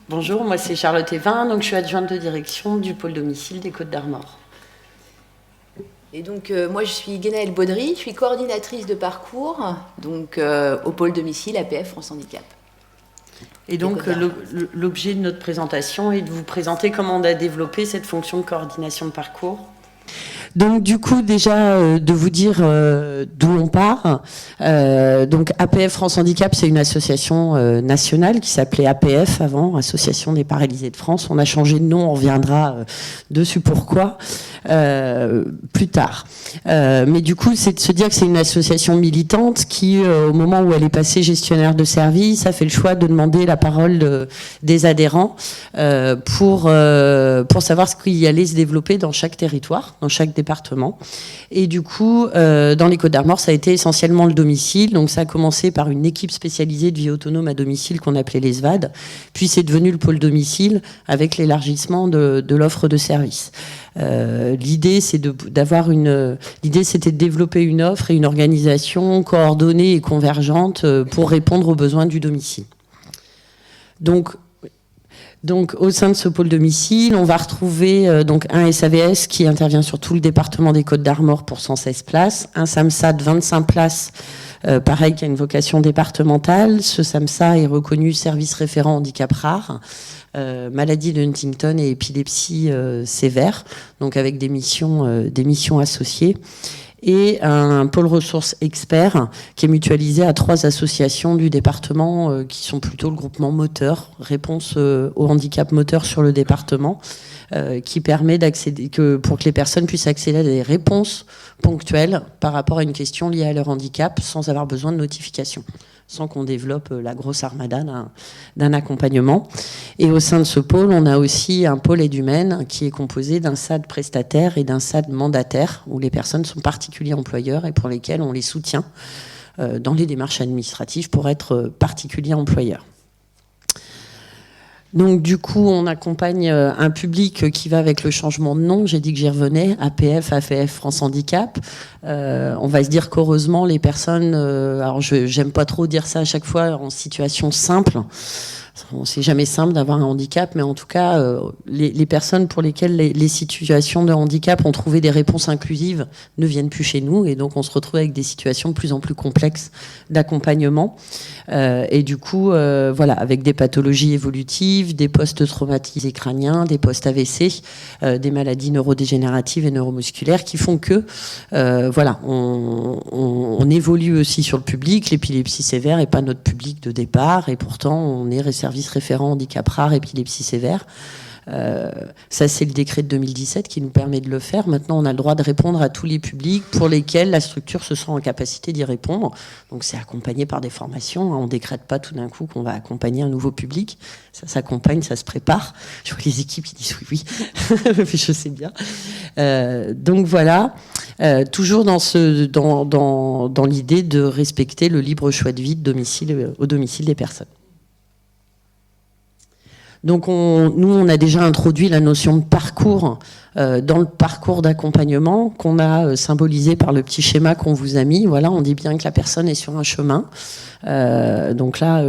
Bonjour, moi c'est Charlotte Evin, donc je suis adjointe de direction du pôle domicile des Côtes-d'Armor. Et donc moi je suis Guénaëlle Baudry, je suis coordinatrice de parcours donc, au pôle domicile APF France Handicap. Et donc l'objet de notre présentation est de vous présenter comment on a développé cette fonction de coordination de parcours. Donc du coup déjà de vous dire d'où on part. Donc APF France Handicap, c'est une association nationale qui s'appelait APF avant, Association des paralysés de France. On a changé de nom, on reviendra dessus pourquoi plus tard. Mais du coup, c'est de se dire que c'est une association militante qui, au moment où elle est passée gestionnaire de service, a fait le choix de demander la parole des adhérents pour savoir ce qui allait se développer dans chaque territoire, dans chaque département. Et du coup, dans les Côtes-d'Armor, ça a été essentiellement le domicile. Donc ça a commencé par une équipe spécialisée de vie autonome à domicile qu'on appelait les SVAD. Puis c'est devenu le pôle domicile avec l'élargissement de l'offre de services. L'idée, c'était de développer une offre et une organisation coordonnée et convergente pour répondre aux besoins du domicile. Donc au sein de ce pôle domicile, on va retrouver donc un SAVS qui intervient sur tout le département des Côtes-d'Armor pour 116 places, un SAMSA de 25 places, pareil, qui a une vocation départementale. Ce SAMSA est reconnu service référent handicap rare. Maladie de Huntington et épilepsie sévère, donc avec des missions associées, et un pôle ressources expert qui est mutualisé à 3 associations du département qui sont plutôt le groupement moteur, réponse au handicap moteur sur le département, qui permet pour que les personnes puissent accéder à des réponses ponctuelles par rapport à une question liée à leur handicap sans avoir besoin de notification, sans qu'on développe la grosse armada d'un accompagnement. Et au sein de ce pôle, on a aussi un pôle aide-humaine qui est composé d'un SAD prestataire et d'un SAD mandataire, où les personnes sont particuliers employeurs et pour lesquels on les soutient dans les démarches administratives pour être particuliers employeurs. Donc du coup, on accompagne un public qui va avec le changement de nom. J'ai dit que j'y revenais, APF France Handicap. On va se dire qu'heureusement, les personnes, alors j'aime pas trop dire ça à chaque fois, en situation simple. C'est jamais simple d'avoir un handicap, mais en tout cas, les personnes pour lesquelles les situations de handicap ont trouvé des réponses inclusives ne viennent plus chez nous, et donc on se retrouve avec des situations de plus en plus complexes d'accompagnement. Et du coup, voilà, avec des pathologies évolutives, des post-traumatisés crâniens, des post-AVC, des maladies neurodégénératives et neuromusculaires qui font que, voilà, on évolue aussi sur le public. L'épilepsie sévère n'est pas notre public de départ, et pourtant on est service référent handicap rare, épilepsie sévère. Ça, c'est le décret de 2017 qui nous permet de le faire. Maintenant, on a le droit de répondre à tous les publics pour lesquels la structure se sent en capacité d'y répondre. Donc, c'est accompagné par des formations. On ne décrète pas tout d'un coup qu'on va accompagner un nouveau public. Ça s'accompagne, ça se prépare. Je vois les équipes qui disent oui, oui. Je sais bien. Donc, voilà. Toujours dans l'idée de respecter le libre choix de vie au domicile des personnes. Donc nous, on a déjà introduit la notion de parcours dans le parcours d'accompagnement qu'on a symbolisé par le petit schéma qu'on vous a mis. Voilà, on dit bien que la personne est sur un chemin. Donc là,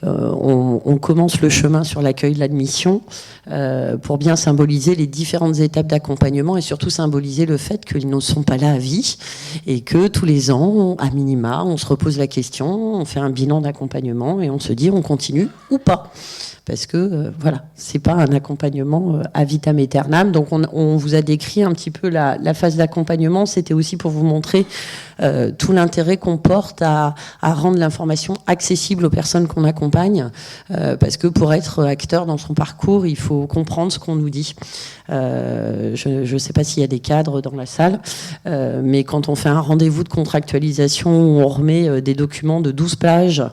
on commence le chemin sur l'accueil de l'admission pour bien symboliser les différentes étapes d'accompagnement et surtout symboliser le fait qu'ils ne sont pas là à vie et que tous les ans, à minima, on se repose la question, on fait un bilan d'accompagnement et on se dit on continue ou pas. Parce que, voilà, c'est pas un accompagnement à vitam aeternam. Donc, on vous a décrit un petit peu la phase d'accompagnement. C'était aussi pour vous montrer tout l'intérêt qu'on porte à rendre l'information accessible aux personnes qu'on accompagne. Parce que pour être acteur dans son parcours, il faut comprendre ce qu'on nous dit. Je ne sais pas s'il y a des cadres dans la salle, mais quand on fait un rendez-vous de contractualisation où on remet des documents de 12 pages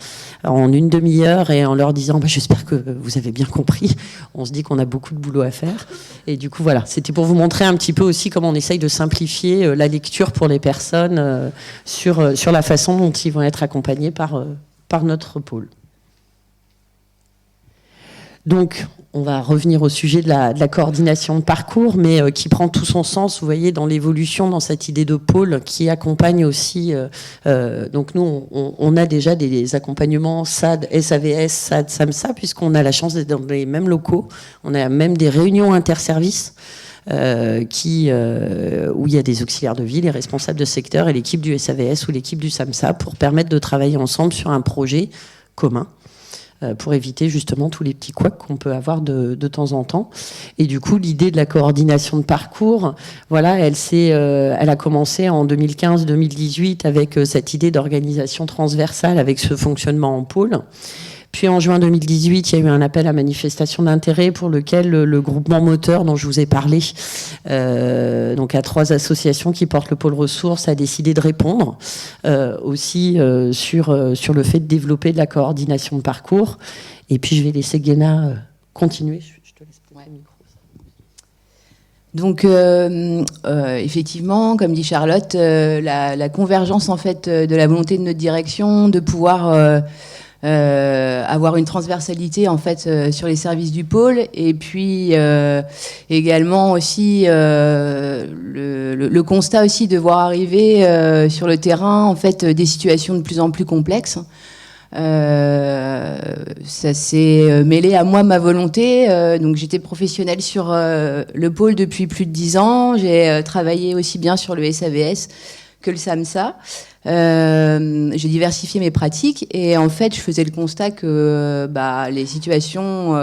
en une demi-heure et en leur disant j'espère que vous avez bien compris, on se dit qu'on a beaucoup de boulot à faire. Et du coup, voilà, c'était pour vous montrer un petit peu aussi comment on essaye de simplifier la lecture pour les personnes sur la façon dont ils vont être accompagnés par notre pôle. Donc, on va revenir au sujet de la coordination de parcours, mais qui prend tout son sens, vous voyez, dans l'évolution, dans cette idée de pôle qui accompagne aussi. Donc nous, on a déjà des accompagnements SAD, SAVS, SAD, SAMSA, puisqu'on a la chance d'être dans les mêmes locaux. On a même des réunions interservices où il y a des auxiliaires de vie, les responsables de secteur et l'équipe du SAVS ou l'équipe du SAMSA pour permettre de travailler ensemble sur un projet commun. Pour éviter justement tous les petits couacs qu'on peut avoir de temps en temps. Et du coup, l'idée de la coordination de parcours, voilà, elle a commencé en 2015-2018 avec cette idée d'organisation transversale avec ce fonctionnement en pôle. Puis en juin 2018, il y a eu un appel à manifestation d'intérêt pour lequel le groupement moteur dont je vous ai parlé, donc à 3 associations qui portent le pôle ressources, a décidé de répondre aussi sur le fait de développer de la coordination de parcours. Et puis je vais laisser Guéna continuer. Je te laisse prendre le micro. Donc effectivement, comme dit Charlotte, la convergence en fait de la volonté de notre direction de pouvoir avoir une transversalité en fait sur les services du pôle et puis également aussi le constat aussi de voir arriver sur le terrain en fait des situations de plus en plus complexes. Ça s'est mêlé à moi ma volonté, donc j'étais professionnelle sur le pôle depuis plus de 10 ans, j'ai travaillé aussi bien sur le SAVS que le SAMSA. J'ai diversifié mes pratiques et en fait je faisais le constat que les situations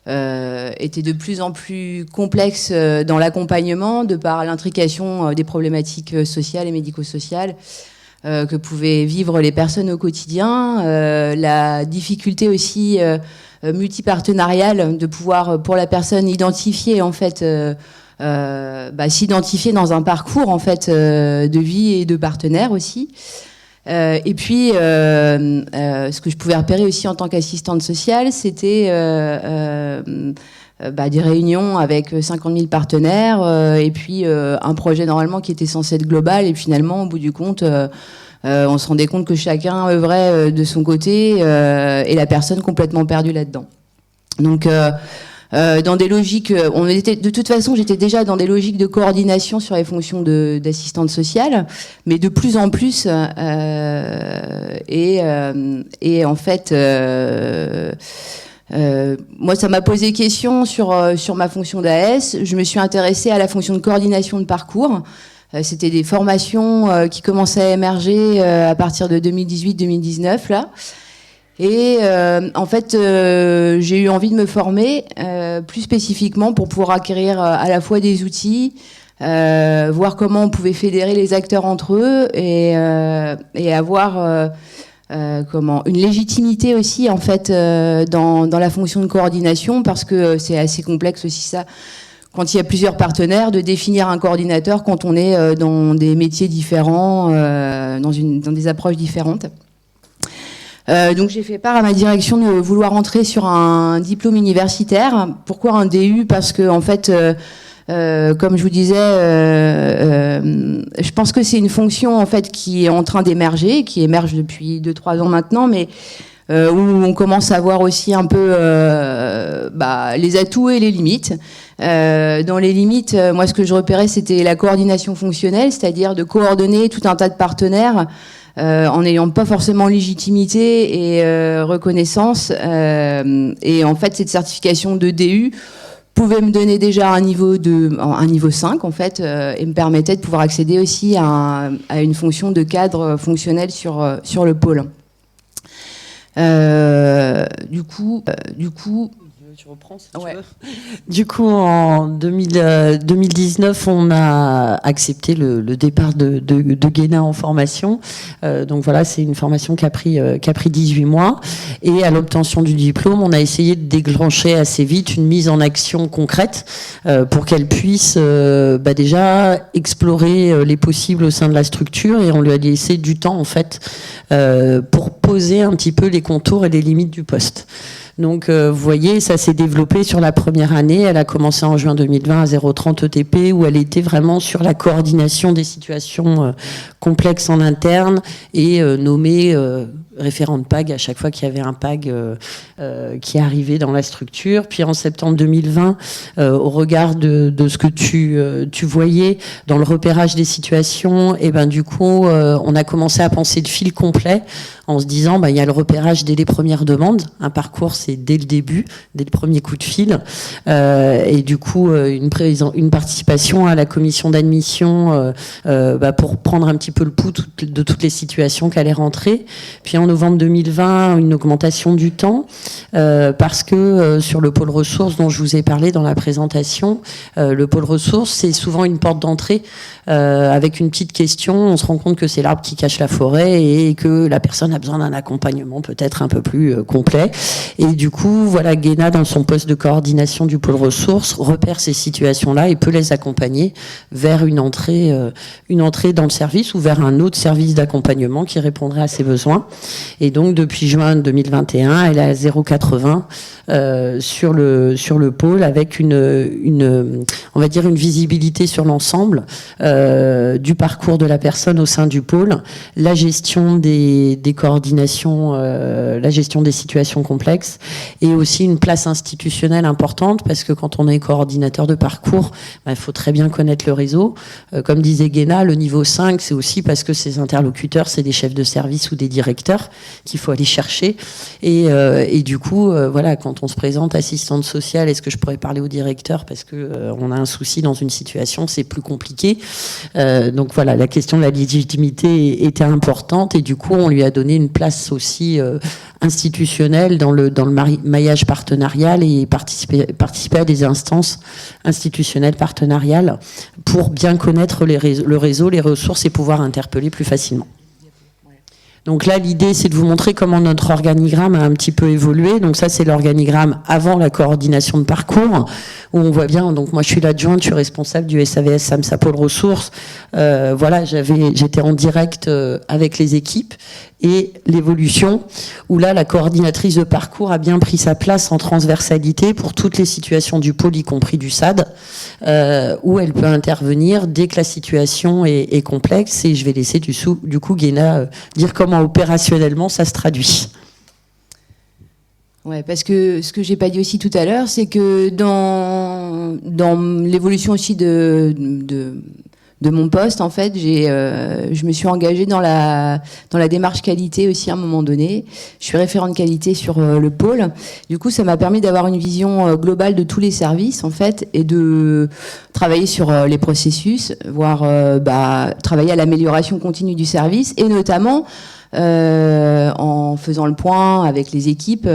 étaient de plus en plus complexes dans l'accompagnement de par l'intrication des problématiques sociales et médico-sociales que pouvaient vivre les personnes au quotidien, la difficulté aussi multipartenariale de pouvoir pour la personne identifier en fait s'identifier dans un parcours en fait de vie et de partenaire aussi. Et puis, ce que je pouvais repérer aussi en tant qu'assistante sociale, c'était des réunions avec 50 000 partenaires et puis un projet normalement qui était censé être global. Et finalement, au bout du compte, on se rendait compte que chacun œuvrait de son côté et la personne complètement perdue là-dedans. Donc, dans des logiques, de toute façon, j'étais déjà dans des logiques de coordination sur les fonctions d'assistante sociale, mais de plus en plus, et en fait, moi, ça m'a posé question sur ma fonction d'AS. Je me suis intéressée à la fonction de coordination de parcours. C'était des formations qui commençaient à émerger à partir de 2018-2019 là. Et en fait, j'ai eu envie de me former plus spécifiquement pour pouvoir acquérir à la fois des outils, voir comment on pouvait fédérer les acteurs entre eux et avoir une légitimité aussi en fait dans la fonction de coordination, parce que c'est assez complexe aussi ça. Quand il y a plusieurs partenaires, de définir un coordinateur quand on est dans des métiers différents, dans des approches différentes. Donc j'ai fait part à ma direction de vouloir entrer sur un diplôme universitaire. Pourquoi un DU ? Parce que en fait, comme je vous disais, je pense que c'est une fonction en fait qui est en train d'émerger, qui émerge depuis 2-3 ans maintenant, mais où on commence à voir aussi un peu les atouts et les limites. Dans les limites, moi ce que je repérais, c'était la coordination fonctionnelle, c'est-à-dire de coordonner tout un tas de partenaires en n'ayant pas forcément légitimité et reconnaissance. Et en fait, cette certification de DU pouvait me donner déjà un niveau 5 en fait, et me permettait de pouvoir accéder aussi à une fonction de cadre fonctionnel sur le pôle. Du coup, tu reprends si tu veux. Du coup, en 2019, on a accepté le départ de Guéna en formation. Donc voilà, c'est une formation qui a pris 18 mois. Et à l'obtention du diplôme, on a essayé de déclencher assez vite une mise en action concrète pour qu'elle puisse déjà explorer les possibles au sein de la structure. Et on lui a laissé du temps, en fait, pour poser un petit peu les contours et les limites du poste. Donc, vous voyez, ça s'est développé sur la première année. Elle a commencé en juin 2020 à 0,30 ETP, où elle était vraiment sur la coordination des situations complexes en interne et nommée référent de PAG à chaque fois qu'il y avait un PAG qui arrivait dans la structure. Puis en septembre 2020, au regard de ce que tu voyais dans le repérage des situations, et ben du coup, on a commencé à penser le fil complet en se disant, il y a le repérage dès les premières demandes. Un parcours, c'est dès le début, dès le premier coup de fil. Et du coup, une participation à la commission d'admission pour prendre un petit peu le pouls de toutes les situations qui allaient rentrer. Puis en novembre 2020, une augmentation du temps, parce que sur le pôle ressources dont je vous ai parlé dans la présentation, le pôle ressources, c'est souvent une porte d'entrée avec une petite question. On se rend compte que c'est l'arbre qui cache la forêt et que la personne a besoin d'un accompagnement peut-être un peu plus complet. Et du coup, voilà, Guéna, dans son poste de coordination du pôle ressources, repère ces situations-là et peut les accompagner vers une entrée dans le service ou vers un autre service d'accompagnement qui répondrait à ses besoins. Et donc, depuis juin 2021, elle est à 0,80 sur le pôle, avec on va dire une visibilité sur l'ensemble du parcours de la personne au sein du pôle, la gestion des coordinations, la gestion des situations complexes, et aussi une place institutionnelle importante, parce que quand on est coordinateur de parcours, il faut très bien connaître le réseau. Comme disait Guéna, le niveau 5, c'est aussi parce que ces interlocuteurs, c'est des chefs de service ou des directeurs qu'il faut aller chercher. Et du coup, voilà, quand on se présente assistante sociale, est-ce que je pourrais parler au directeur parce que on a un souci dans une situation, c'est plus compliqué. Donc voilà, la question de la légitimité était importante, et du coup, on lui a donné une place aussi institutionnelle dans le maillage partenarial, et participer à des instances institutionnelles partenariales pour bien connaître le réseau, les ressources, et pouvoir interpeller plus facilement. Donc là, l'idée, c'est de vous montrer comment notre organigramme a un petit peu évolué. Donc ça, c'est l'organigramme avant la coordination de parcours, où on voit bien, donc moi je suis l'adjointe, je suis responsable du SAVS SAMSA Pôle Ressources. Voilà, j'étais en direct avec les équipes, et l'évolution, où là, la coordinatrice de parcours a bien pris sa place en transversalité pour toutes les situations du pôle, y compris du SAD, où elle peut intervenir dès que la situation est complexe. Et je vais laisser du coup Guéna dire comment opérationnellement ça se traduit. Ouais, parce que ce que j'ai pas dit aussi tout à l'heure, c'est que dans l'évolution aussi de mon poste, en fait, je me suis engagée dans la démarche qualité aussi à un moment donné. Je suis référente qualité sur le pôle. Du coup, ça m'a permis d'avoir une vision globale de tous les services, en fait, et de travailler sur les processus, voire travailler à l'amélioration continue du service, et notamment en faisant le point avec les équipes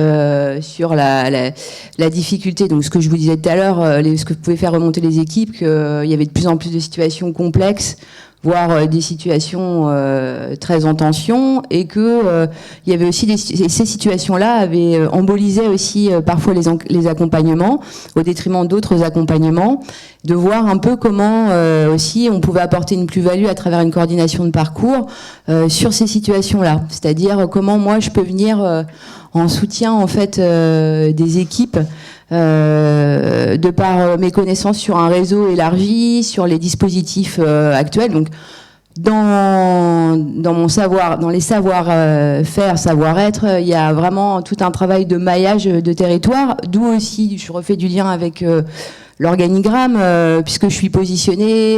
sur la difficulté. Donc ce que je vous disais tout à l'heure, ce que pouvaient faire remonter les équipes, qu'il y avait de plus en plus de situations complexes, voire des situations très en tension, et que il y avait aussi ces situations-là avaient embolisé aussi parfois les accompagnements au détriment d'autres accompagnements, de voir un peu comment aussi on pouvait apporter une plus-value à travers une coordination de parcours sur ces situations-là, c'est-à-dire comment moi je peux venir en soutien en fait des équipes. De par mes connaissances sur un réseau élargi, sur les dispositifs actuels. Donc, dans mon savoir, dans les savoir-faire, savoir-être, il y a vraiment tout un travail de maillage de territoire, d'où aussi je refais du lien avec l'organigramme, puisque je suis positionnée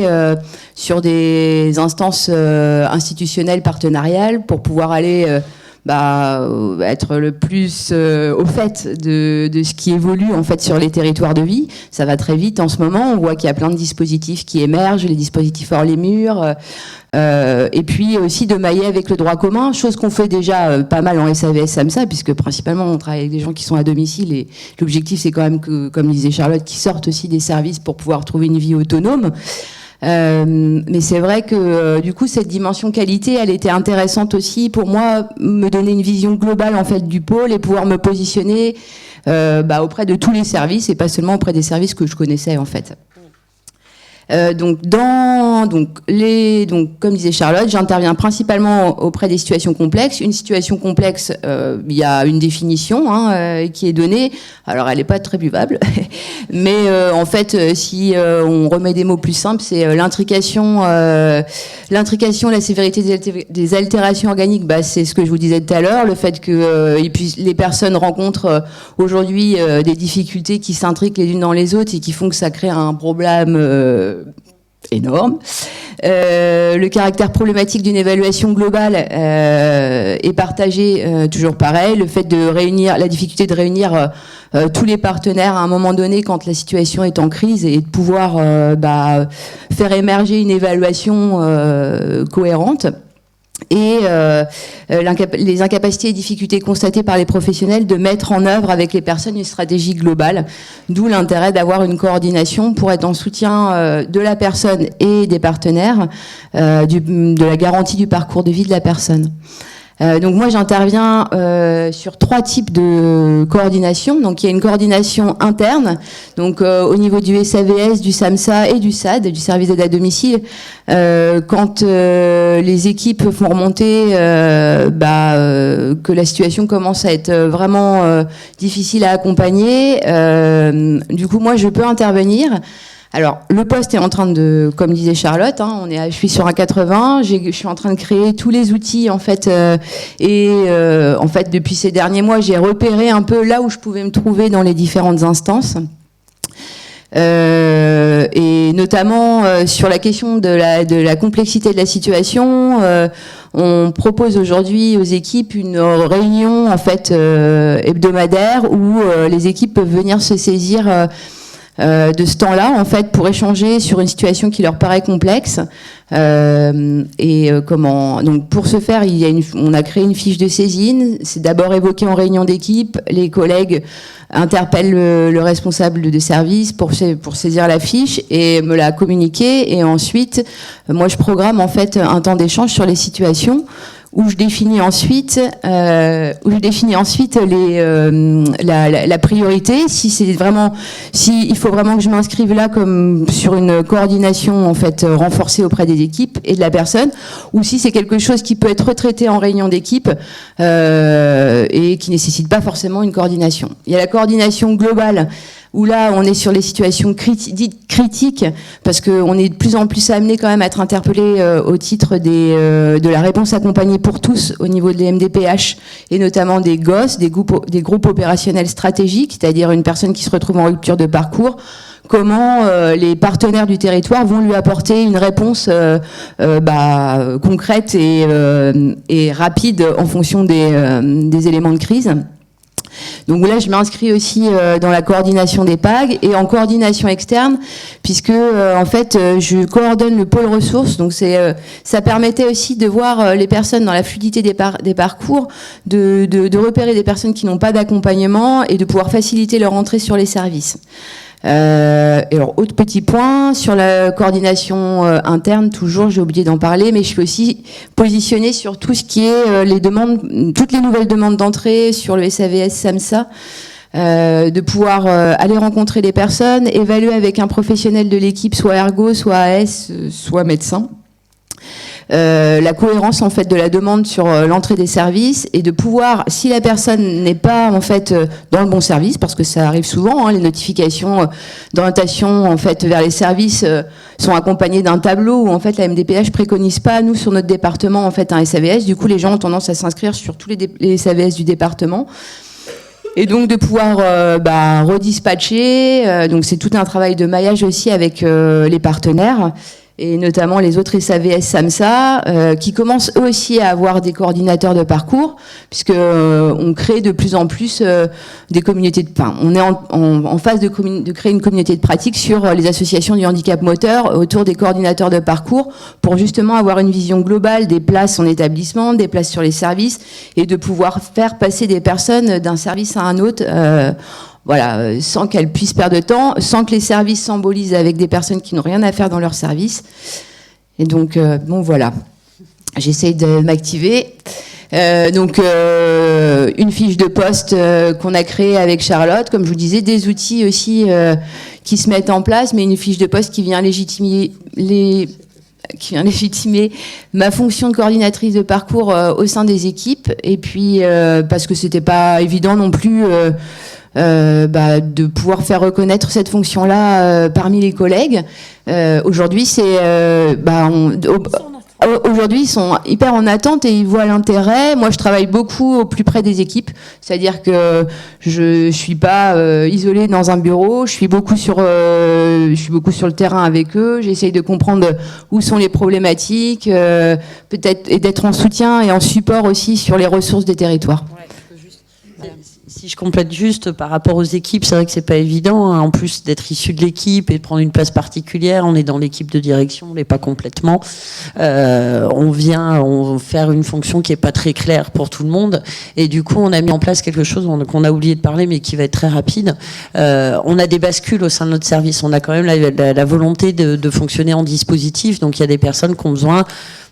sur des instances institutionnelles partenariales pour pouvoir aller être le plus au fait de ce qui évolue en fait sur les territoires de vie. Ça va très vite en ce moment. On voit qu'il y a plein de dispositifs qui émergent, les dispositifs hors les murs, et puis aussi de mailler avec le droit commun, chose qu'on fait déjà pas mal en SAVS SAMSA, puisque principalement on travaille avec des gens qui sont à domicile, et l'objectif c'est quand même que, comme disait Charlotte, qu'ils sortent aussi des services pour pouvoir trouver une vie autonome. Mais c'est vrai que du coup cette dimension qualité, elle était intéressante aussi pour moi, me donner une vision globale en fait du pôle et pouvoir me positionner auprès de tous les services et pas seulement auprès des services que je connaissais en fait. Donc, comme disait Charlotte, j'interviens principalement auprès des situations complexes. Une situation complexe, il y a une définition qui est donnée. Alors, elle n'est pas très buvable, mais en fait, si on remet des mots plus simples, c'est l'intrication, la sévérité des altérations organiques. Bah, c'est ce que je vous disais tout à l'heure, le fait que les personnes rencontrent aujourd'hui des difficultés qui s'intriquent les unes dans les autres et qui font que ça crée un problème énorme. Le caractère problématique d'une évaluation globale est partagé, toujours pareil. Le fait de réunir, la difficulté de réunir tous les partenaires à un moment donné quand la situation est en crise et de pouvoir faire émerger une évaluation cohérente. Et les incapacités et difficultés constatées par les professionnels de mettre en œuvre avec les personnes une stratégie globale, d'où l'intérêt d'avoir une coordination pour être en soutien de la personne et des partenaires, de la garantie du parcours de vie de la personne. Donc moi j'interviens sur 3 types de coordination. Donc il y a une coordination interne, donc au niveau du SAVS, du SAMSA et du SAD, du service d'aide à domicile. Quand les équipes font remonter que la situation commence à être vraiment difficile à accompagner, du coup moi je peux intervenir. Alors, le poste est en train de, comme disait Charlotte, je suis sur un 80, je suis en train de créer tous les outils, en fait, en fait, depuis ces derniers mois, j'ai repéré un peu là où je pouvais me trouver dans les différentes instances. Et notamment sur la question de la complexité de la situation, on propose aujourd'hui aux équipes une réunion, en fait, hebdomadaire où les équipes peuvent venir se saisir de ce temps-là, en fait, pour échanger sur une situation qui leur paraît complexe. Donc, pour ce faire, on a créé une fiche de saisine. C'est d'abord évoqué en réunion d'équipe. Les collègues interpellent le responsable de service pour saisir la fiche et me la communiquer. Et ensuite, moi, je programme, en fait, un temps d'échange sur les situations où je définis ensuite la priorité, il faut vraiment que je m'inscrive là comme sur une coordination en fait renforcée auprès des équipes et de la personne, ou si c'est quelque chose qui peut être retraité en réunion d'équipe et qui nécessite pas forcément une coordination. Il y a la coordination globale, où là, on est sur les situations dites critiques, parce qu'on est de plus en plus amené quand même à être interpellé au titre de la réponse accompagnée pour tous au niveau des MDPH, et notamment des GOS, des groupes opérationnels stratégiques, c'est-à-dire une personne qui se retrouve en rupture de parcours. Comment les partenaires du territoire vont lui apporter une réponse concrète et rapide en fonction des éléments de crise. Donc là, je m'inscris aussi dans la coordination des PAG et en coordination externe, puisque en fait, je coordonne le pôle ressources. Donc ça permettait aussi de voir les personnes dans la fluidité des parcours, de repérer des personnes qui n'ont pas d'accompagnement et de pouvoir faciliter leur entrée sur les services. Et alors, autre petit point, sur la coordination interne, toujours, j'ai oublié d'en parler, mais je suis aussi positionnée sur tout ce qui est les demandes, toutes les nouvelles demandes d'entrée sur le SAVS, SAMSA, de pouvoir aller rencontrer les personnes, évaluer avec un professionnel de l'équipe, soit ergo, soit AS, soit médecin. La cohérence en fait de la demande sur l'entrée des services, et de pouvoir, si la personne n'est pas en fait dans le bon service, parce que ça arrive souvent, les notifications d'orientation en fait vers les services sont accompagnées d'un tableau où en fait la MDPH préconise pas, nous sur notre département, en fait un SAVS. Du coup, les gens ont tendance à s'inscrire sur tous les SAVS du département. Et donc de pouvoir redispatcher, donc c'est tout un travail de maillage aussi avec les partenaires, et notamment les autres SAVS SAMSA, qui commencent eux aussi à avoir des coordinateurs de parcours, puisque on crée de plus en plus des communautés on est en phase de créer une communauté de pratique sur les associations du handicap moteur autour des coordinateurs de parcours, pour justement avoir une vision globale des places en établissement, des places sur les services, et de pouvoir faire passer des personnes d'un service à un autre, sans qu'elles puissent perdre de temps, sans que les services s'embolisent avec des personnes qui n'ont rien à faire dans leur service. Et donc, voilà. J'essaye de m'activer. Une fiche de poste qu'on a créée avec Charlotte, comme je vous disais, des outils aussi qui se mettent en place, mais une fiche de poste qui vient légitimer ma fonction de coordinatrice de parcours au sein des équipes, et puis parce que c'était pas évident non plus de pouvoir faire reconnaître cette fonction-là parmi les collègues. Aujourd'hui, aujourd'hui, ils sont hyper en attente et ils voient l'intérêt. Moi, je travaille beaucoup au plus près des équipes, c'est-à-dire que je suis pas isolée dans un bureau. Je suis beaucoup sur le terrain avec eux. J'essaye de comprendre où sont les problématiques, peut-être, et d'être en soutien et en support aussi sur les ressources des territoires. Si je complète juste par rapport aux équipes, c'est vrai que c'est pas évident, hein, en plus d'être issu de l'équipe et de prendre une place particulière. On est dans l'équipe de direction, on l'est pas complètement. On vient faire une fonction qui est pas très claire pour tout le monde, et du coup on a mis en place quelque chose qu'on a oublié de parler, mais qui va être très rapide. On a des bascules au sein de notre service. On a quand même la volonté de fonctionner en dispositif. Donc il y a des personnes qui ont besoin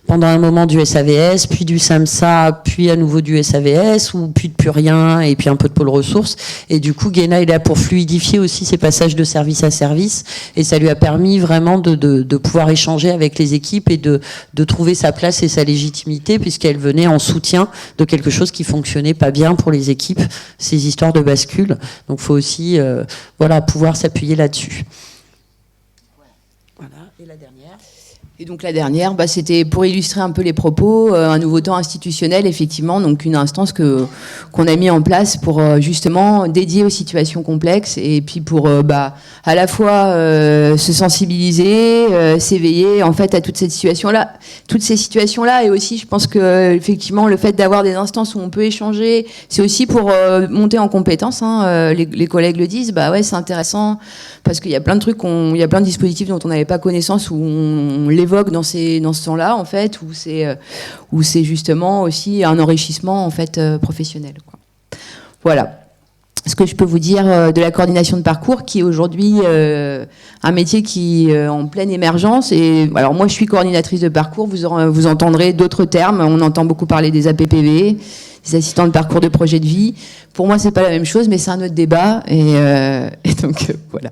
pendant un moment du SAVS, puis du SAMSA, puis à nouveau du SAVS, ou puis de plus rien, et puis un peu de pôle ressources. Et du coup, Guéna est là pour fluidifier aussi ces passages de service à service, et ça lui a permis vraiment de pouvoir échanger avec les équipes et de trouver sa place et sa légitimité, puisqu'elle venait en soutien de quelque chose qui fonctionnait pas bien pour les équipes, ces histoires de bascule. Donc, faut aussi, pouvoir s'appuyer là-dessus. Voilà. Et la dernière. Et donc la dernière, c'était pour illustrer un peu les propos, un nouveau temps institutionnel, effectivement, donc une instance qu'on a mis en place pour justement dédier aux situations complexes, et puis pour à la fois se sensibiliser, s'éveiller en fait à toutes ces situations-là, et aussi je pense que effectivement le fait d'avoir des instances où on peut échanger, c'est aussi pour monter en compétences. Hein, les collègues le disent, c'est intéressant parce qu'il y a plein de trucs, il y a plein de dispositifs dont on n'avait pas connaissance, où on l'évoque dans ce temps-là, en fait, où c'est justement aussi un enrichissement en fait professionnel, quoi. Voilà ce que je peux vous dire de la coordination de parcours, qui est aujourd'hui un métier qui est en pleine émergence. Et alors moi, je suis coordinatrice de parcours. Vous entendrez d'autres termes. On entend beaucoup parler des APPV, des assistants de parcours de projet de vie. Pour moi, c'est pas la même chose, mais c'est un autre débat. Et donc voilà.